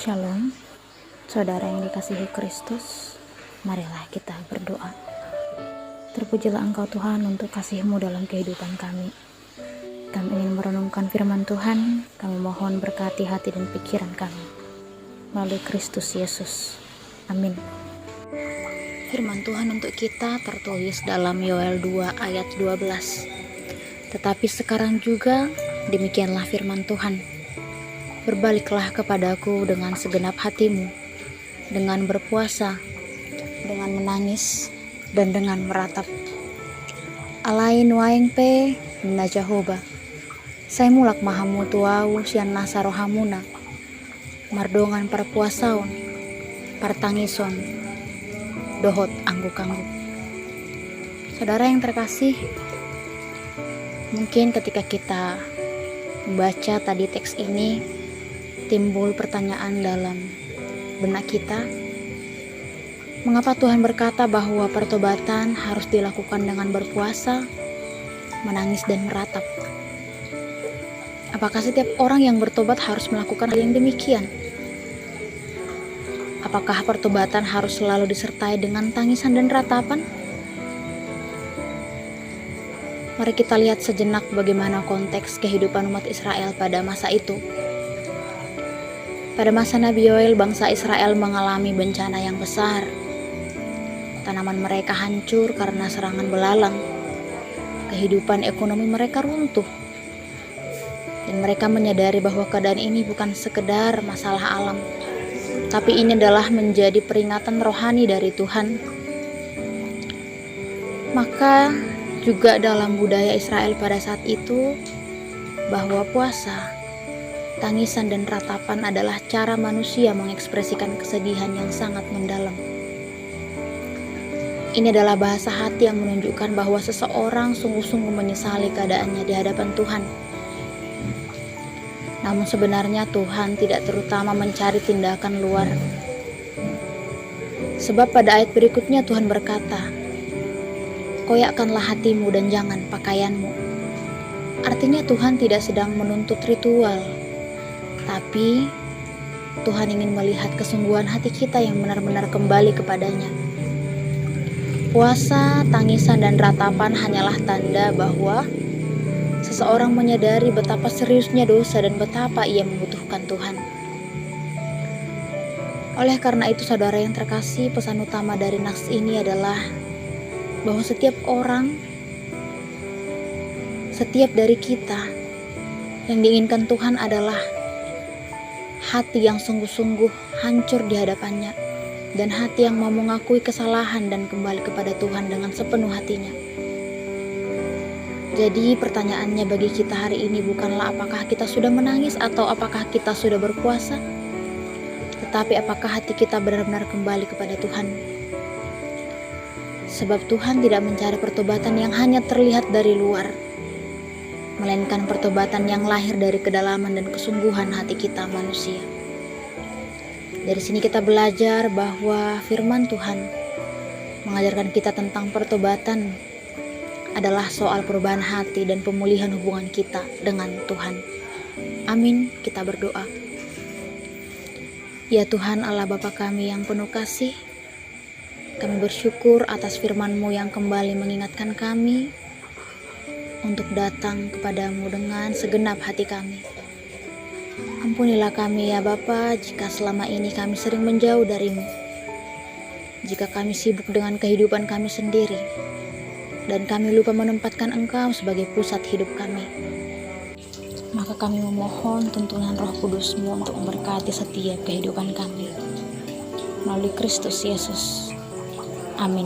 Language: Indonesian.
Shalom, saudara yang dikasihi Kristus. Marilah kita berdoa. Terpujilah Engkau Tuhan untuk kasih-Mu dalam kehidupan kami. Kami ingin merenungkan firman Tuhan. Kami mohon berkati hati dan pikiran kami melalui Kristus Yesus. Amin. Firman Tuhan untuk kita tertulis dalam Yoel 2 ayat 12. Tetapi sekarang juga demikianlah firman Tuhan. Berbaliklah kepadaku dengan segenap hatimu, dengan berpuasa, dengan menangis, dan dengan meratap. Alain waeng pe na Jehovah, saya mulak mahamu tuau sian nasa rohamuna, mardongan perpuasaon, partangison, dohot angguk-angguk. Saudara yang terkasih, mungkin ketika kita membaca tadi teks ini, timbul pertanyaan dalam benak kita, mengapa Tuhan berkata bahwa pertobatan harus dilakukan dengan berpuasa, menangis, dan meratap? Apakah setiap orang yang bertobat harus melakukan hal yang demikian? Apakah pertobatan harus selalu disertai dengan tangisan dan ratapan? Mari kita lihat sejenak bagaimana konteks kehidupan umat Israel pada masa itu. Pada masa Nabi Yoel, bangsa Israel mengalami bencana yang besar. Tanaman mereka hancur karena serangan belalang. Kehidupan ekonomi mereka runtuh. Dan mereka menyadari bahwa keadaan ini bukan sekedar masalah alam, tapi ini adalah menjadi peringatan rohani dari Tuhan. Maka juga dalam budaya Israel pada saat itu, bahwa puasa, tangisan, dan ratapan adalah cara manusia mengekspresikan kesedihan yang sangat mendalam. Ini adalah bahasa hati yang menunjukkan bahwa seseorang sungguh-sungguh menyesali keadaannya di hadapan Tuhan. Namun sebenarnya Tuhan tidak terutama mencari tindakan luar. Sebab pada ayat berikutnya Tuhan berkata, "Koyakkanlah hatimu dan jangan pakaianmu." Artinya Tuhan tidak sedang menuntut ritual, tapi Tuhan ingin melihat kesungguhan hati kita yang benar-benar kembali kepadanya. Puasa, tangisan, dan ratapan hanyalah tanda bahwa seseorang menyadari betapa seriusnya dosa dan betapa ia membutuhkan Tuhan. Oleh karena itu, saudara yang terkasih, pesan utama dari nats ini adalah bahwa setiap orang, setiap dari kita, yang diinginkan Tuhan adalah hati yang sungguh-sungguh hancur di hadapannya, dan hati yang mau mengakui kesalahan dan kembali kepada Tuhan dengan sepenuh hatinya. Jadi pertanyaannya bagi kita hari ini bukanlah apakah kita sudah menangis atau apakah kita sudah berpuasa, tetapi apakah hati kita benar-benar kembali kepada Tuhan. Sebab Tuhan tidak mencari pertobatan yang hanya terlihat dari luar, melainkan pertobatan yang lahir dari kedalaman dan kesungguhan hati kita manusia. Dari sini kita belajar bahwa firman Tuhan mengajarkan kita tentang pertobatan adalah soal perubahan hati dan pemulihan hubungan kita dengan Tuhan. Amin, kita berdoa. Ya Tuhan Allah Bapa kami yang penuh kasih, kami bersyukur atas firman-Mu yang kembali mengingatkan kami untuk datang kepadamu dengan segenap hati kami. Ampunilah kami ya Bapa jika selama ini kami sering menjauh dari-Mu, jika kami sibuk dengan kehidupan kami sendiri, dan kami lupa menempatkan Engkau sebagai pusat hidup kami. Maka kami memohon tuntunan Roh Kudus-Mu untuk memberkati setiap kehidupan kami melalui Kristus Yesus. Amin.